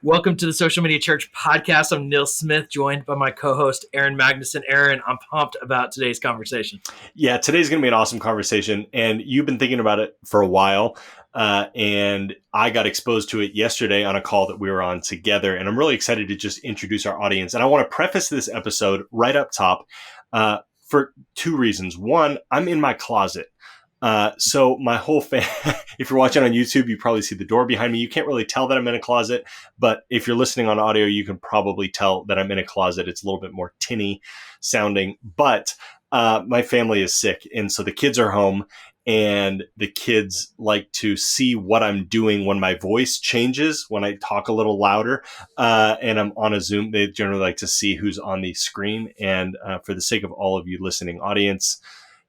Welcome to the Social Media Church podcast. I'm Neil Smith, joined by my co-host, Aaron Magnuson. Aaron, I'm pumped about today's conversation. Yeah, today's going to be an awesome conversation. And you've been thinking about it for a while. And I got exposed to it yesterday on a call that we were on together. And I'm really excited to just introduce our audience. And I want to preface this episode right up top for two reasons. One, I'm in my closet. So my whole if you're watching on YouTube, you probably see the door behind me. You can't really tell that I'm in a closet, but if you're listening on audio, you can probably tell that I'm in a closet. It's a little bit more tinny sounding, but my family is sick. And so the kids are home, and the kids like to see what I'm doing when my voice changes, when I talk a little louder, and I'm on a Zoom. They generally like to see who's on the screen. And for the sake of all of you listening audience,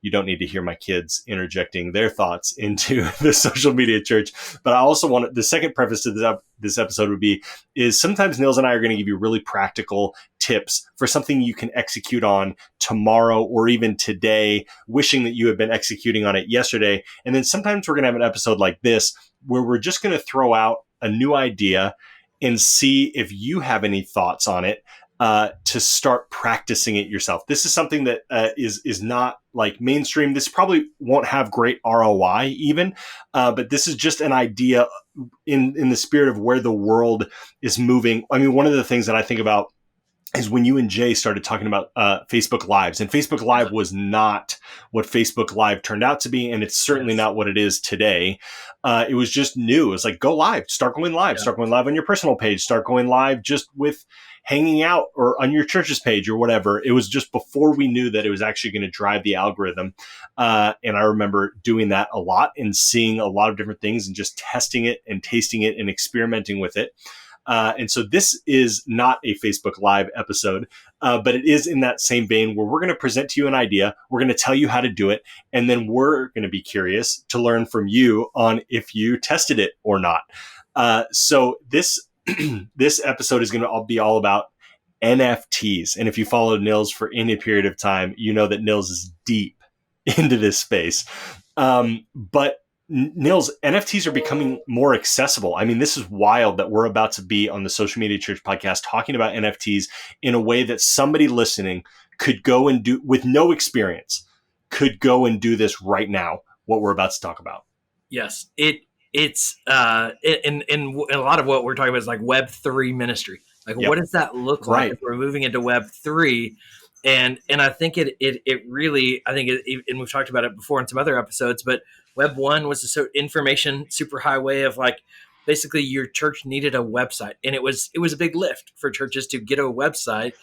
you don't need to hear my kids interjecting their thoughts into the social media church. But I also want the second preface to this episode would be is sometimes Nils and I are going to give you really practical tips for something you can execute on tomorrow or even today, wishing that you had been executing on it yesterday. And then sometimes we're going to have an episode like this where we're just going to throw out a new idea and see if you have any thoughts on it. To start practicing it yourself. This is something that is not like mainstream. This probably won't have great ROI even, but this is just an idea in the spirit of where the world is moving. I mean, one of the things that I think about is when you and Jay started talking about Facebook Lives, and Facebook Live was not what Facebook Live turned out to be, and it's certainly not what it is today. It was just new. It was like, go live, start going live, start going live on your personal page, start going live just with hanging out or on your church's page or whatever. It was just before we knew that it was actually going to drive the algorithm. And I remember doing that a lot and seeing a lot of different things and just testing it and tasting it and experimenting with it. And so this is not a Facebook Live episode, but it is in that same vein where we're going to present to you an idea. We're going to tell you how to do it. And then we're going to be curious to learn from you on if you tested it or not. So this episode is going to be all about NFTs. And if you followed Nils for any period of time, you know that Nils is deep into this space. But Nils, NFTs are becoming more accessible. I mean, this is wild that we're about to be on the Social Media Church podcast talking about NFTs in a way that somebody listening could go and do with no experience, could go and do this right now, what we're about to talk about. Yes, it's in a lot of what we're talking about is like Web3 ministry. Like, what does that look like if we're moving into Web3? And I think it really, I think and we've talked about it before in some other episodes, but Web 1 was the information superhighway of like basically your church needed a website, and it was a big lift for churches to get a website,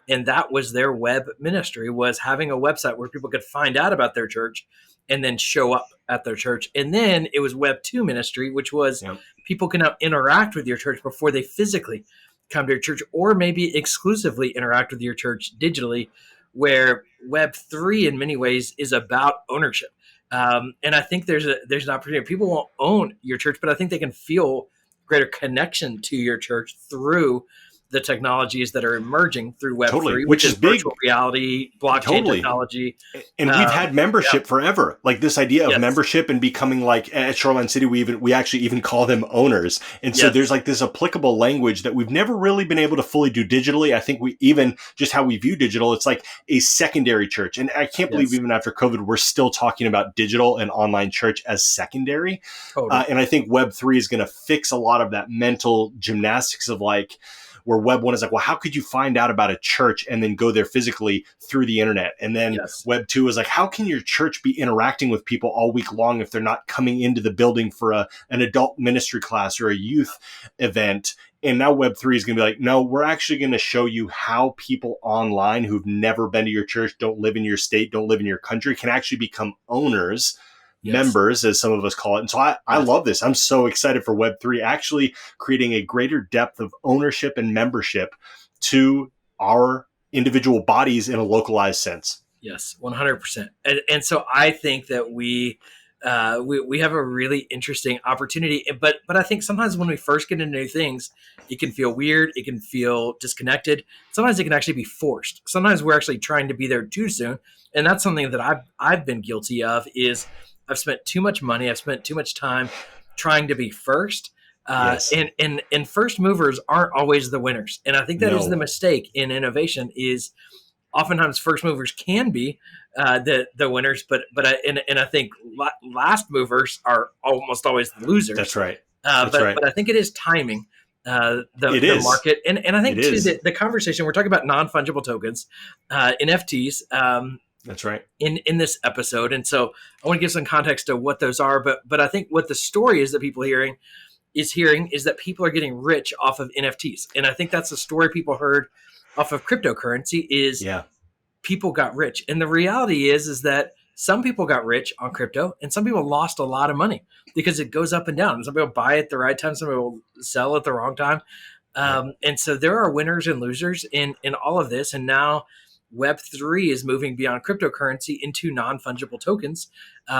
and that was their web ministry, was having a website where people could find out about their church and then show up at their church. And then it was Web 2 ministry, which was people can now interact with your church before they physically come to your church, or maybe exclusively interact with your church digitally, where Web 3 in many ways is about ownership. And I think there's an opportunity. People won't own your church, but I think they can feel greater connection to your church through the technologies that are emerging through Web3, which is virtual reality, blockchain technology. And we've had membership forever. Like this idea of membership and becoming like at Shoreline City, we actually even call them owners. And so there's like this applicable language that we've never really been able to fully do digitally. I think we even just how we view digital, it's like a secondary church. And I can't believe even after COVID, we're still talking about digital and online church as secondary. Totally. And I think Web3 is going to fix a lot of that mental gymnastics of like, where Web 1 is like, well, how could you find out about a church and then go there physically through the internet? And then Web 2 is like, how can your church be interacting with people all week long if they're not coming into the building for an adult ministry class or a youth event? And now Web 3 is going to be like, no, we're actually going to show you how people online who've never been to your church, don't live in your state, don't live in your country, can actually become owners. Members, as some of us call it. And so I love this. I'm so excited for Web3 actually creating a greater depth of ownership and membership to our individual bodies in a localized sense. Yes, 100%. And so I think that we have a really interesting opportunity. But I think sometimes when we first get into new things, it can feel weird. It can feel disconnected. Sometimes it can actually be forced. Sometimes we're actually trying to be there too soon. And that's something that I've been guilty of is I've spent too much money. I've spent too much time trying to be first. Yes. And first movers aren't always the winners, and I think that is the No. mistake in innovation. Is oftentimes first movers can be the winners, but I think last movers are almost always the That's losers. right. That's right. But I think it is timing. It The is. market, and I It think too is. that the conversation we're talking about non-fungible tokens, NFTs, That's right. in this episode, and so I want to give some context to what those are. But I think what the story is that people hearing is that people are getting rich off of NFTs, and I think that's the story people heard off of cryptocurrency is Yeah. people got rich. And the reality is that some people got rich on crypto and some people lost a lot of money because it goes up and down. Some people buy at the right time, some people sell at the wrong time. Yeah. And so there are winners and losers in all of this. And now Web3 is moving beyond cryptocurrency into non-fungible tokens,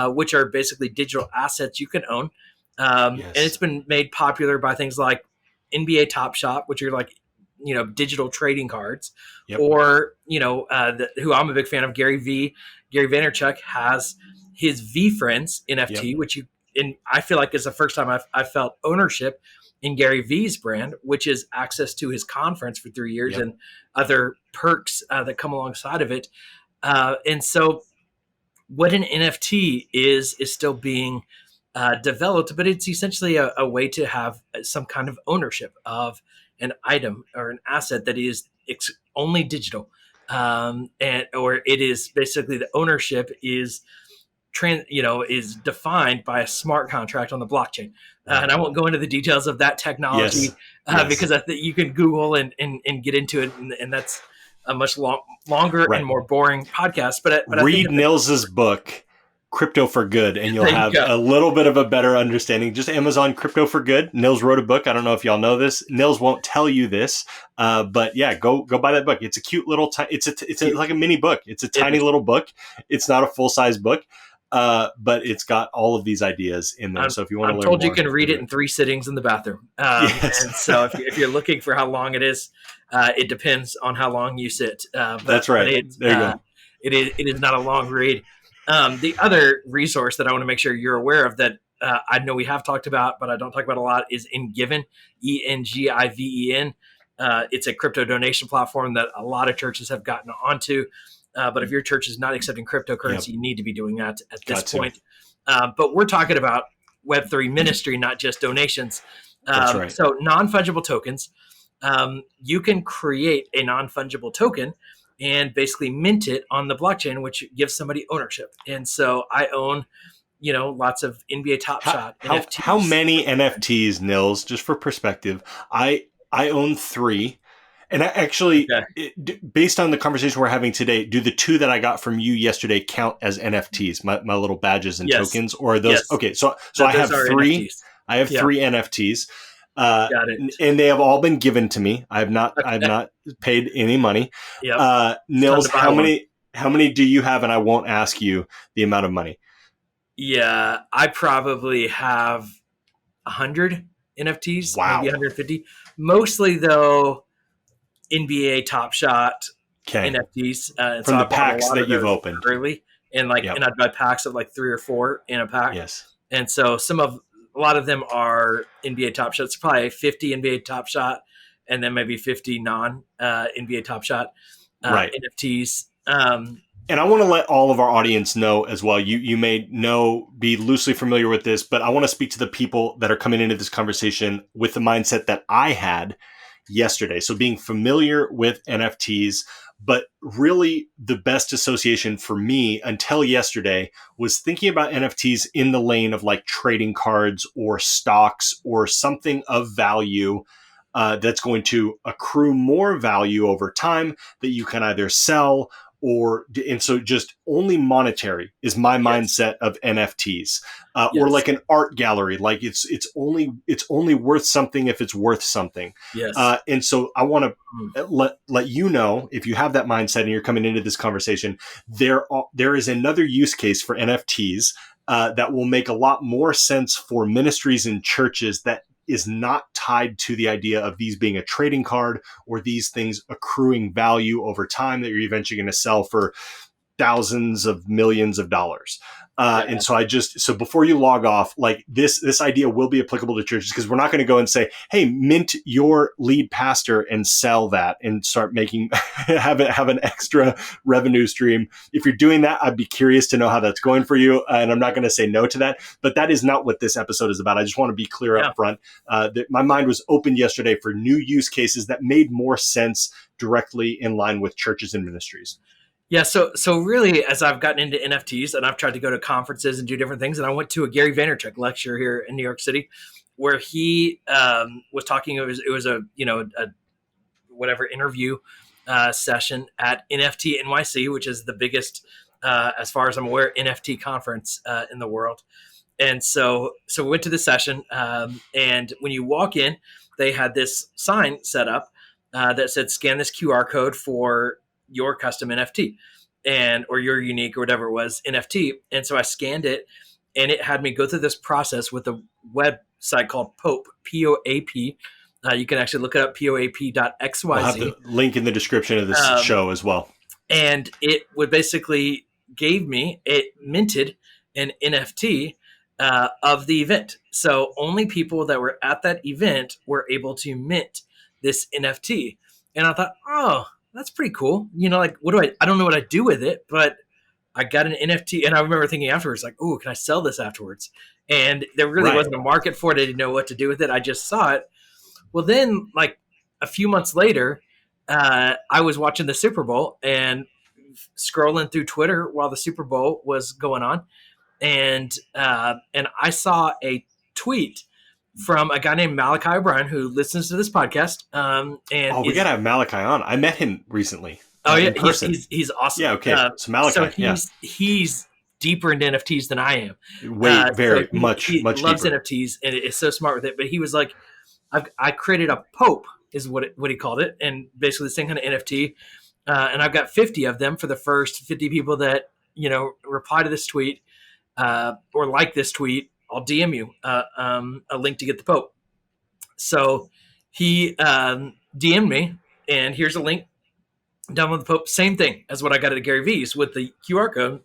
which are basically digital assets you can own. And it's Yes. been made popular by things like NBA Top Shot, which are like, digital trading cards, Yep. or, who I'm a big fan of, Gary Vaynerchuk has his V Friends NFT, Yep. which I feel like is the first time I've felt ownership in Gary V's brand, which is access to his conference for 3 years Yep. and other perks that come alongside of it. And so what an NFT is still being developed, but it's essentially a way to have some kind of ownership of an item or an asset that is only digital, and or it is basically the ownership is is defined by a smart contract on the blockchain. Right. And I won't go into the details of that Yes. technology Yes. because I think you can Google and get into it, and that's a much longer and Right. more boring podcast. But I think Read Nils's book, Crypto for Good, and you'll there you have go. a little bit of a better understanding. Just Amazon Crypto for Good. Nils wrote a book. I don't know if y'all know this. Nils won't tell you this, but yeah, go buy that book. It's a cute little. Like a mini book. It's a tiny little book. It's not a full size book, but it's got all of these ideas in there. So if you want to I'm learn told more, you can read it in 3 sittings in the bathroom. Yes. And so if you're looking for how long it is, it depends on how long you sit. That's right. But There you go. it is not a long read. The other resource that I want to make sure you're aware of that I know we have talked about, but I don't talk about a lot, is Engiven, Engiven. It's a crypto donation platform that a lot of churches have gotten onto. But if your church is not accepting cryptocurrency, you need to be doing that at this point. But we're talking about Web3 ministry, not just donations. That's right. So non-fungible tokens, you can create a non-fungible token and basically mint it on the blockchain, which gives somebody ownership. And so I own, lots of NBA Top Shot NFTs. How many NFTs, Nils? Just for perspective, I own 3. And I actually, based on the conversation we're having today, do the 2 that I got from you yesterday count as NFTs, my little badges and tokens, or are those? Yes. Okay, so I have 3. NFTs. I have 3 NFTs, Got it. and they have all been given to me. I have not paid any money. Yep. Nils, how many do you have? And I won't ask you the amount of money. Yeah, I probably have 100 NFTs, maybe 150. Mostly though, NBA Top Shot NFTs from the packs that you've opened early, and and I'd buy packs of like 3 or 4 in a pack. Yes, and so a lot of them are NBA Top Shots. Probably 50 NBA Top Shot, and then maybe 50 non NBA Top Shot NFTs. And I want to let all of our audience know as well. You may be loosely familiar with this, but I want to speak to the people that are coming into this conversation with the mindset that I had yesterday. So being familiar with NFTs, but really the best association for me until yesterday was thinking about NFTs in the lane of like trading cards or stocks or something of value that's going to accrue more value over time that you can either sell and so just only monetary is my mindset of NFTs, or like an art gallery. Like it's only worth something if it's worth something. Yes. And so I want to let you know, if you have that mindset and you're coming into this conversation, there is another use case for NFTs that will make a lot more sense for ministries and churches that is not tied to the idea of these being a trading card or these things accruing value over time that you're eventually going to sell for thousands of millions of dollars. Yeah. And so before you log off, like this idea will be applicable to churches, because we're not going to go and say, hey, mint your lead pastor and sell that and start making, have an extra revenue stream. If you're doing that, I'd be curious to know how that's going for you. And I'm not going to say no to that, but that is not what this episode is about. I just want to be clear up front that my mind was opened yesterday for new use cases that made more sense directly in line with churches and ministries. Yeah, so really, as I've gotten into NFTs and I've tried to go to conferences and do different things, and I went to a Gary Vaynerchuk lecture here in New York City, where he was talking. It was a whatever interview session at NFT NYC, which is the biggest, as far as I'm aware, NFT conference in the world. And so we went to the session, and when you walk in, they had this sign set up that said, "Scan this QR code for your custom NFT or your unique or whatever it was NFT." And so I scanned it, and it had me go through this process with a website called Poap, POAP. You can actually look it up, poap.xyz. We'll have the link in the description of this show as well. And it would basically it minted an NFT of the event. So only people that were at that event were able to mint this NFT. And I thought, oh, that's pretty cool. Like, I don't know what I do with it, but I got an NFT. And I remember thinking afterwards, like, oh, can I sell this afterwards? And there really wasn't a market for it. I didn't know what to do with it. I just saw it. Well, then, like a few months later, I was watching the Super Bowl and scrolling through Twitter while the Super Bowl was going on. And I saw a tweet from a guy named Malachi O'Brien, who listens to this podcast. We gotta have Malachi on. I met him recently. Oh yeah, he's awesome. Yeah, okay. So Malachi, he's deeper into NFTs than I am. Very much he loves deeper. NFTs and is so smart with it. But he was like, I created a Pope, is what he called it, and basically the same kind of NFT. And I've got 50 of them for the first 50 people that reply to this tweet or like this tweet. I'll DM you a link to get the Pope. So he DM'd me, and here's a link. Download the Pope. Same thing as what I got at Gary V's with the QR code.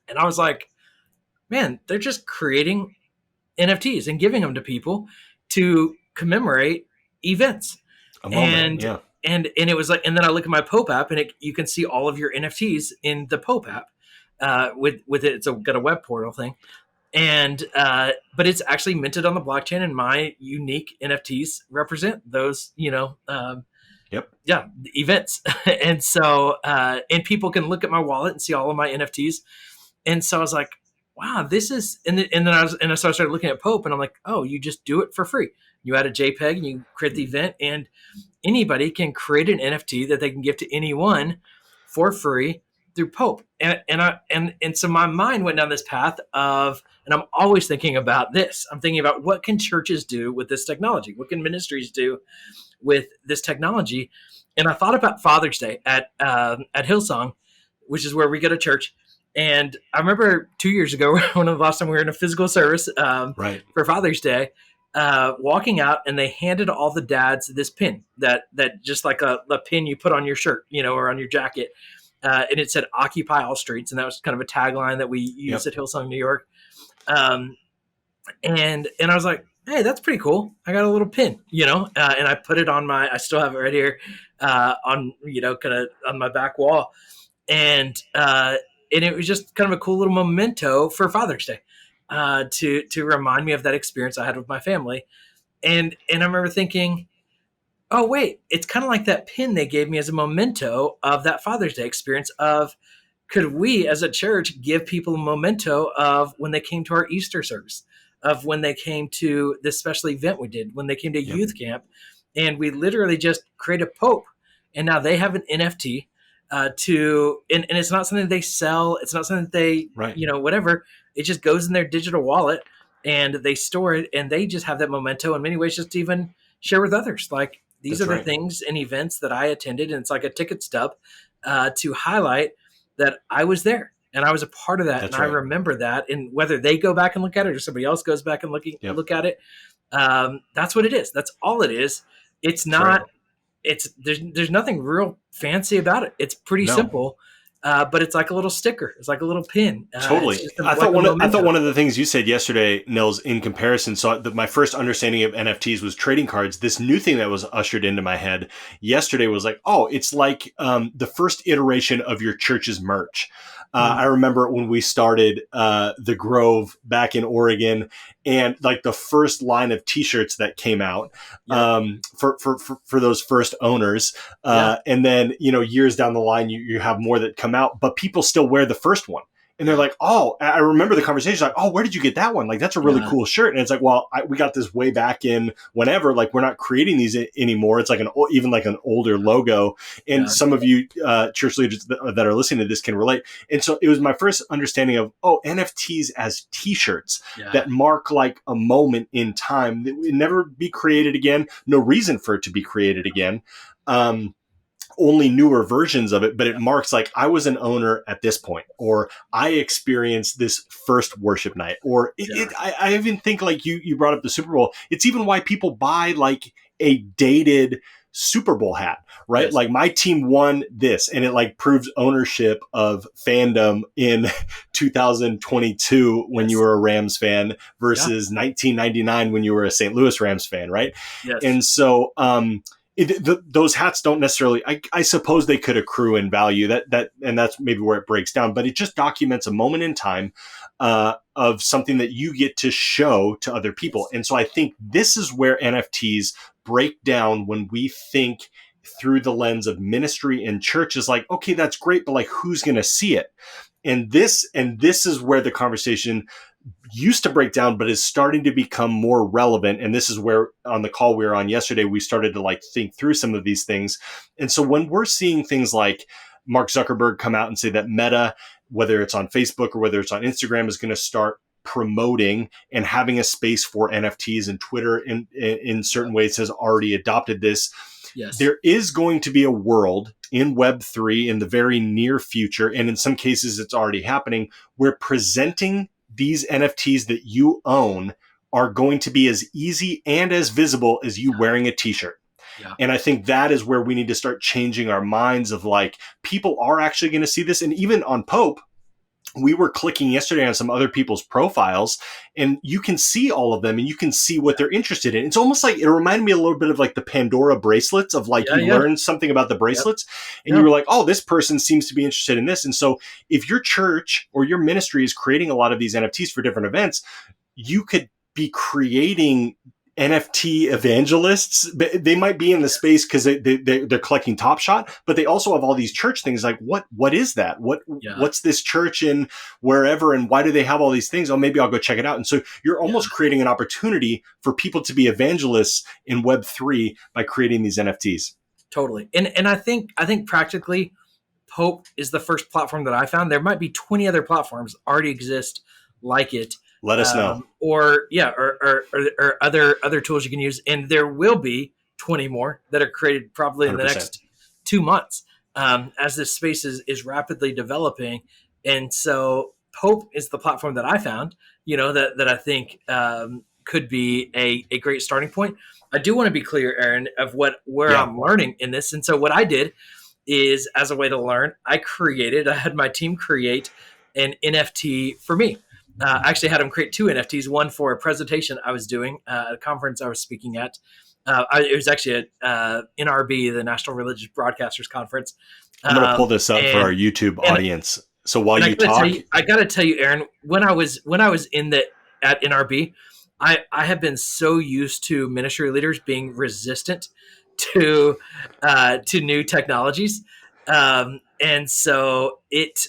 And I was like, man, they're just creating NFTs and giving them to people to commemorate events. A moment, And it was like, and then I look at my Pope app, and you can see all of your NFTs in the Pope app with it. It's got a web portal thing. And but it's actually minted on the blockchain, and my unique NFTs represent those, events. And so and people can look at my wallet and see all of my NFTs. And so I was like, wow, this is, and then I started looking at Pope, and I'm like, oh, you just do it for free. You add a JPEG and you create the event, and anybody can create an NFT that they can give to anyone for free through Pope. And so my mind went down this path of, and I'm always thinking about this. I'm thinking about, what can churches do with this technology? What can ministries do with this technology? And I thought about Father's Day at Hillsong, which is where we go to church. And I remember 2 years ago, one of the last time we were in a physical service for Father's Day, walking out, and they handed all the dads this pin that just like a pin you put on your shirt, or on your jacket. And it said "Occupy All Streets," and that was kind of a tagline that we used at Hillsong, New York. And I was like, hey, that's pretty cool. I got a little pin, and I put it on I still have it right here, on kind of on my back wall, and it was just kind of a cool little memento for Father's Day, to remind me of that experience I had with my family. And I remember thinking, oh, wait, it's kind of like that pin they gave me as a memento of that Father's Day experience of, could we as a church give people a memento of when they came to our Easter service, of when they came to this special event we did, when they came to youth camp, and we literally just create a Pope, and now they have an NFT and it's not something they sell. It's not something that they, whatever. It just goes in their digital wallet, and they store it, and they just have that memento in many ways just to even share with others. Like, these are the things and events that I attended, and it's like a ticket stub to highlight that I was there and I was a part of that. That's I remember that. And whether they go back and look at it or somebody else goes back and look at it, that's what it is. That's all it is. It's not. There's nothing real fancy about it. It's pretty simple. but it's like a little sticker. It's like a little pin. It's Totally. just I like thought a one memento. of the things you said yesterday, Nils, in comparison. So my first understanding of NFTs was trading cards. This new thing that was ushered into my head yesterday was like, oh, it's like the first iteration of your church's merch. I remember when we started the Grove back in Oregon, and like the first line of T-shirts that came out Yep. for those first owners, Yeah. and then years down the line, you have more that come out, but people still wear the first one. And they're Yeah. like, oh, I remember the conversation. Like, oh, where did you get that one? Like, that's a really Yeah. cool shirt. And it's like, well, we got this way back in whenever. Like, we're not creating these anymore. It's like even like an older logo. And Yeah. some of you church leaders that are listening to this can relate. And so it was my first understanding of, oh, NFTs as T-shirts Yeah. that mark like a moment in time that would never be created again. No reason for it to be created again. Only newer versions of it, but it marks like I was an owner at this point, or I experienced this first worship night, or Yeah. I even think like you brought up the Super Bowl. It's even why people buy like a dated Super Bowl hat, right? Yes. Like my team won this, and it like proves ownership of fandom in 2022 when you Yes. were a Rams fan Yeah. versus 1999 when you were a St. Louis Rams fan, right? Yes. And so, those hats don't necessarily. I suppose they could accrue in value. And that's maybe where it breaks down. But it just documents a moment in time of something that you get to show to other people. Yes. And so I think this is where NFTs break down when we think through the lens of ministry and church. Is like, okay, that's great, but like, who's going to see it? And this is where the conversation used to break down, but is starting to become more relevant. And this is where on the call we were on yesterday, we started to like think through some of these things. And so when we're seeing things like Mark Zuckerberg come out and say that Meta, whether it's on Facebook or whether it's on Instagram, is going to start promoting and having a space for NFTs, and Twitter in certain ways has already adopted this. Yes. There is going to be a world in Web3 in the very near future, and in some cases it's already happening, where presenting these NFTs that you own are going to be as easy and as visible as you wearing a t-shirt. Yeah. And I think that is where we need to start changing our minds of like, people are actually going to see this. And even on Pope, we were clicking yesterday on some other people's profiles, and you can see all of them and you can see what they're interested in. It's almost like, it reminded me a little bit of like the Pandora bracelets of like, you learned something about the bracelets and you were like, oh, this person seems to be interested in this. And so if your church or your ministry is creating a lot of these NFTs for different events, you could be creating NFT evangelists. They might be in the space because they're collecting Top Shot, but they also have all these church things. Like, what is that? What's this church in wherever, and why do they have all these things? Oh, maybe I'll go check it out. And so you're almost creating an opportunity for people to be evangelists in Web3 by creating these NFTs. Totally. And I think practically Pope is the first platform that I found. There might be 20 other platforms already exist like it. Let us know. Or other tools you can use. And there will be 20 more that are created probably in 100%. the next 2 months as this space is rapidly developing. And so Pope is the platform that I found, that I think could be a great starting point. I do want to be clear, Aaron, of where I'm learning in this. And so what I did is, as a way to learn, I had my team create an NFT for me. I actually had them create 2 NFTs, one for a presentation I was doing at a conference I was speaking at. It was actually at NRB, the National Religious Broadcasters Conference. I'm going to pull this up for our YouTube audience. So while you talk, I got to tell you, Aaron, when I was at NRB, I have been so used to ministry leaders being resistant to new technologies, and so it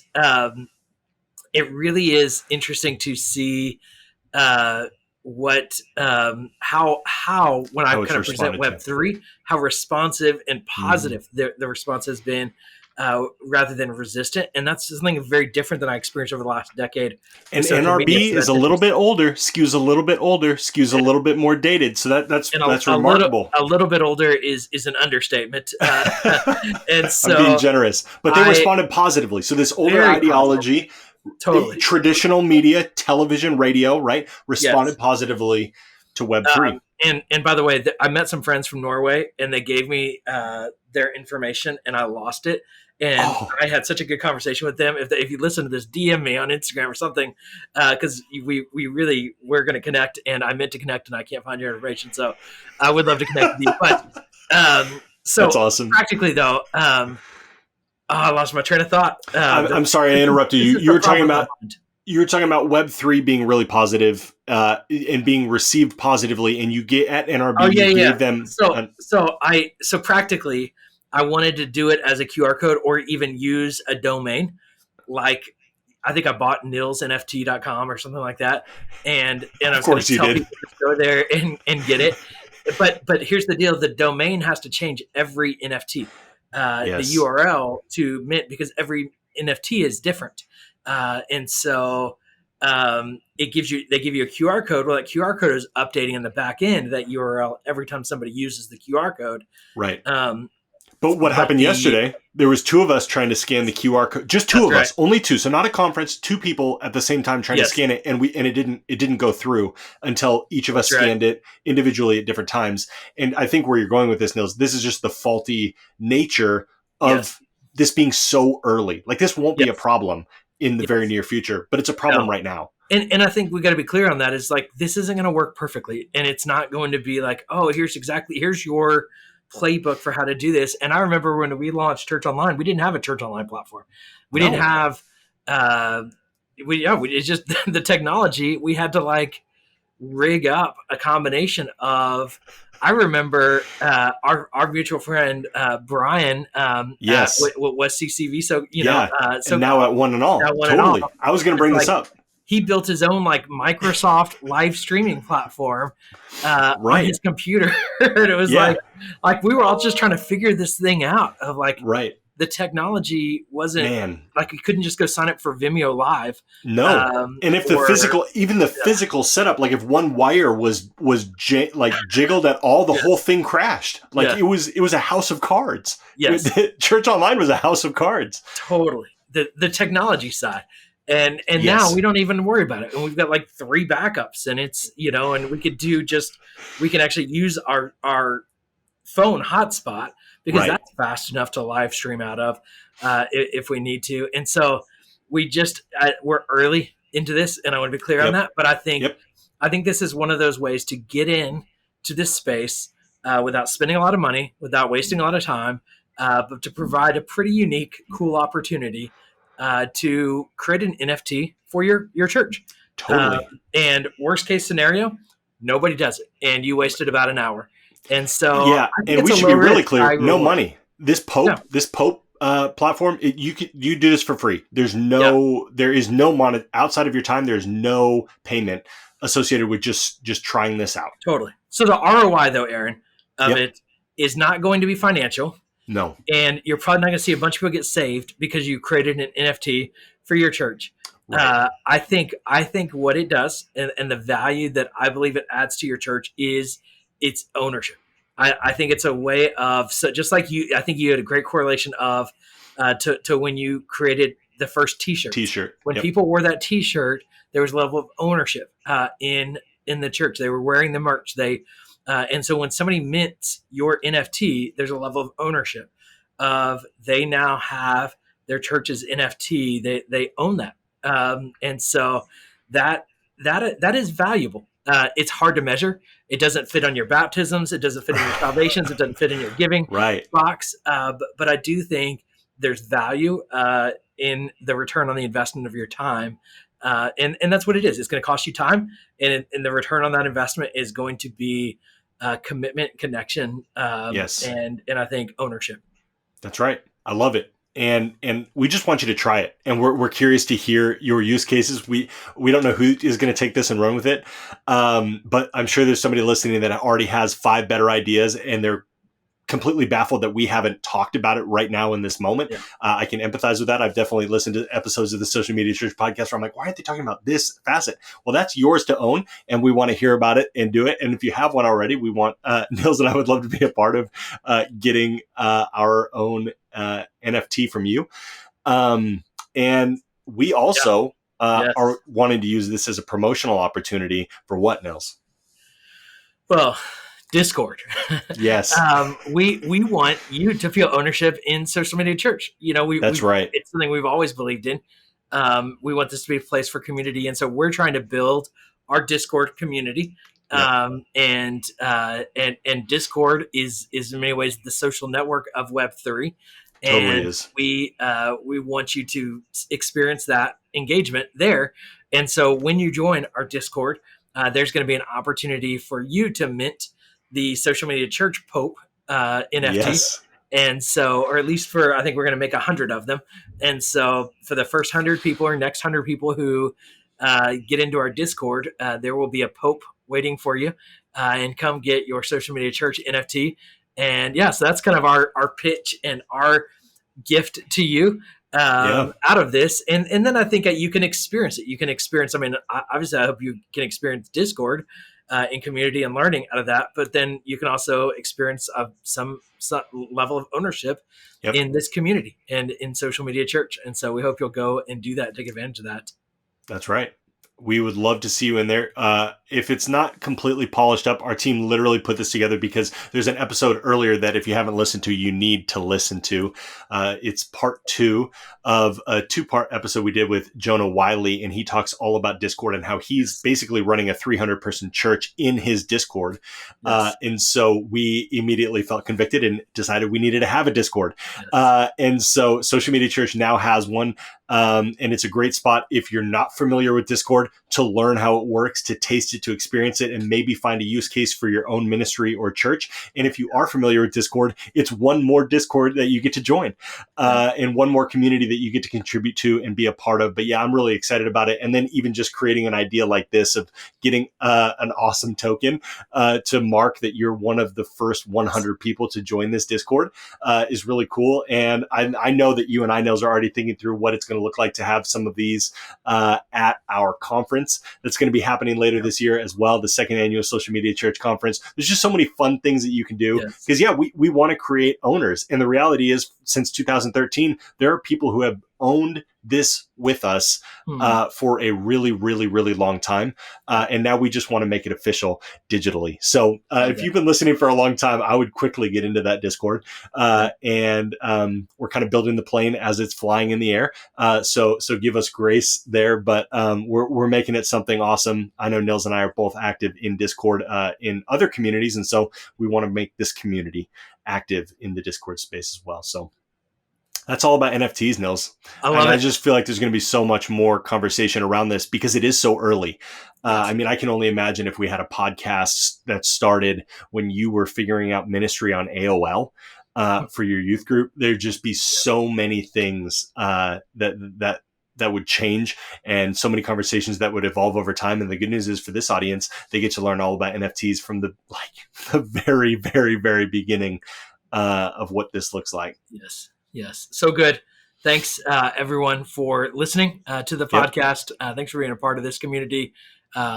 really is interesting to see how when I kind of present Web3, how responsive and positive the response has been, rather than resistant. And that's something very different than I experienced over the last decade. And NRB is a little bit older, skews a little bit older, skews a little bit more dated. So that's remarkable. A little bit older is an understatement. And so I'm being generous, but they responded positively. So this older ideology, totally traditional media, television, radio, right, responded positively to Web3. And by the way, I met some friends from Norway, and they gave me their information, and I lost it. And Oh, I had such a good conversation with them. If you listen to this, DM me on Instagram or something, because we're going to connect, and I meant to connect, and I can't find your information, so I would love to connect with you. But that's so awesome. practically though, I lost my train of thought. I'm sorry I This is interrupted you. this is You the were talking problem in my about mind. Web3 being really positive, and being received positively, and you get at NRB, Oh yeah, you yeah. gave them So practically, I wanted to do it as a QR code or even use a domain. Like I think I bought nilsnft.com or something like that, and I of was going to course you tell did. people to go there and get it. But here's the deal: the domain has to change every NFT, the Yes. URL to mint because every NFT is different, and so they give you a QR code. Well, that QR code is updating in the back end that URL every time somebody uses the QR code. Right. Um, But what but happened yesterday, there was two of us trying to scan the QR code, just two that's of right. us, only two. So not a conference, two people at the same time trying to Yes, scan it. And it didn't go through until each of us that's right. scanned it individually at different times. And I think where you're going with this, Nils, this is just the faulty nature Yes, of this being so early. Like this won't be a yes, problem in the very yes. near future, but it's a No, problem right now. and I think we got to be clear on that. Is like this isn't going to work perfectly, and it's not going to be like, oh, here's your playbook for how to do this. And I remember when we launched Church Online, we didn't have a Church Online platform. We didn't No. have it's just the technology. We had to like rig up a combination of. I remember our mutual friend Brian at Yes. what was CCV. So Yeah. And so now at one and all. that one and all. Totally. I was going to It's bring this like up. he built his own like Microsoft live streaming platform on Right. his computer, and it was Yeah. like we were all just trying to figure this thing out. Of like Right. the technology wasn't Man. like you couldn't just go sign up for Vimeo Live, No. And if the or physical, even the yeah, physical setup, like if one wire like jiggled at all, the whole yes, thing crashed. Like yeah, it was a house of cards. yes, Church Online was a house of cards. totally the technology side. And now we Yes. don't even worry about it, and we've got like 3 backups, and it's and we can actually use our phone hotspot because Right. that's fast enough to live stream out of if we need to. And so we're early into this, and I want to be clear on Yep. that. But Yep. I think this is one of those ways to get in to this space without spending a lot of money, without wasting a lot of time, but to provide a pretty unique, cool opportunity to create an NFT for your church. Um, Totally. and worst case scenario, nobody does it, and you wasted about an hour. And so Yeah. I think And it's we a should low be really risk, high clear. No reward. money. Yeah, This Pope platform, you do this for free. yeah, There is no money outside of your time. There's no payment associated with just trying this out. totally. So the ROI though, Aaron, of Yep. it is not going to be financial, No. and you're probably not going to see a bunch of people get saved because you created an NFT for your church. Right. I think what it does and the value that I believe it adds to your church is its ownership. I think it's a way of so just like you. I think you had a great correlation of to when you created the first T-shirts. T-shirt. When Yep. people wore that T-shirt, there was a level of ownership in the church. They were wearing the merch. And so when somebody mints your NFT, there's a level of ownership of they now have their church's NFT. They own that, and so that that is valuable. It's hard to measure. It doesn't fit on your baptisms. It doesn't fit in your salvations. It doesn't fit in your giving Right. box. But I do think there's value in the return on the investment of your time. And that's what it is. It's going to cost you time, and the return on that investment is going to be commitment, connection, Yes. and I think ownership. That's right. I love it. And we just want you to try it. And we're curious to hear your use cases. We don't know who is going to take this and run with it. But I'm sure there's somebody listening that already has 5 better ideas, and they're completely baffled that we haven't talked about it right now in this moment. Yeah. I can empathize with that. I've definitely listened to episodes of the Social Media Church podcast where I'm like, why aren't they talking about this facet? Well, that's yours to own, and we want to hear about it and do it. And if you have one already, we want Nils and I would love to be a part of getting our own NFT from you. And we also Yes. are wanting to use this as a promotional opportunity for what, Nils? Well, Discord. Yes, We want you to feel ownership in social media church. that's right. It's something we've always believed in. We want this to be a place for community, and so we're trying to build our Discord community. Yep, And Discord is in many ways the social network of Web3, totally and is. we want you to experience that engagement there. And so when you join our Discord, there's going to be an opportunity for you to mint the social media church Pope NFT. Yes. And so, or at least I think we're going to make 100 of them. And so, for the first 100 people or next 100 people who get into our Discord, there will be a Pope waiting for you, and come get your social media church NFT. And yeah, so that's kind of our pitch and our gift to you Yeah. out of this. And then I think that you can experience it. You can experience, I mean, obviously, I hope you can experience Discord in community and learning out of that. But then you can also experience some level of ownership Yep. in this community and in social media church. And so we hope you'll go and do that, take advantage of that. That's right. We would love to see you in there. If it's not completely polished up, our team literally put this together because there's an episode earlier that if you haven't listened to, you need to listen to. It's part 2 of a 2-part episode we did with Jonah Wiley, and he talks all about Discord and how he's basically running a 300-person church in his Discord. Yes. And so we immediately felt convicted and decided we needed to have a Discord. Yes. And so Social Media Church now has one. And it's a great spot if you're not familiar with Discord to learn how it works, to taste it, to experience it, and maybe find a use case for your own ministry or church. And if you are familiar with Discord, it's one more Discord that you get to join, and one more community that you get to contribute to and be a part of. But yeah, I'm really excited about it. And then even just creating an idea like this of getting an awesome token to mark that you're one of the first 100 people to join this Discord is really cool. And I know that you and I, Nils, are already thinking through what it's going to look like to have some of these at our conference that's going to be happening later this year as well, the second annual Social Media Church Conference. There's just so many fun things that you can do because, yeah, we want to create owners. And the reality is, since 2013, there are people who have owned this with us for a really, really, really long time. And now we just want to make it official digitally. So if you've been listening for a long time, I would quickly get into that Discord. And we're kind of building the plane as it's flying in the air. So give us grace there. But we're making it something awesome. I know Nils and I are both active in Discord in other communities. And so we want to make this community active in the Discord space as well. So that's all about NFTs, Nils. I just feel like there's going to be so much more conversation around this because it is so early. I mean, I can only imagine if we had a podcast that started when you were figuring out ministry on AOL for your youth group, there'd just be so many things that would change and so many conversations that would evolve over time. And the good news is for this audience, they get to learn all about NFTs from the very, very, very beginning of what this looks like. Yes. So good. Thanks, everyone, for listening to the podcast. Thanks for being a part of this community.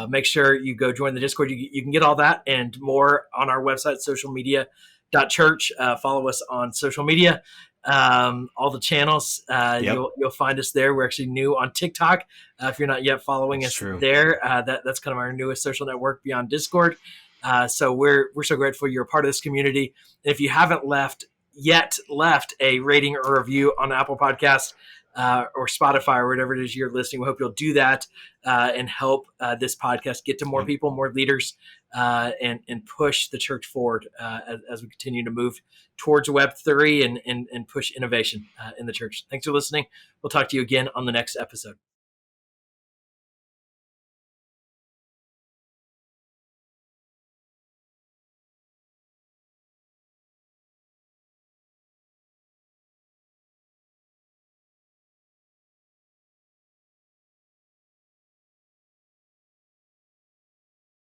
Make sure you go join the Discord. You can get all that and more on our website, socialmedia.church. Follow us on social media, all the channels. You'll find us there. We're actually new on TikTok. If you're not yet following us there, that's kind of our newest social network beyond Discord. So we're so grateful you're a part of this community. And if you haven't left a rating or review on Apple Podcasts or Spotify or whatever it is you're listening, we hope you'll do that and help this podcast get to more people, more leaders, and push the church forward as we continue to move towards Web3 and push innovation in the church. Thanks for listening. We'll talk to you again on the next episode.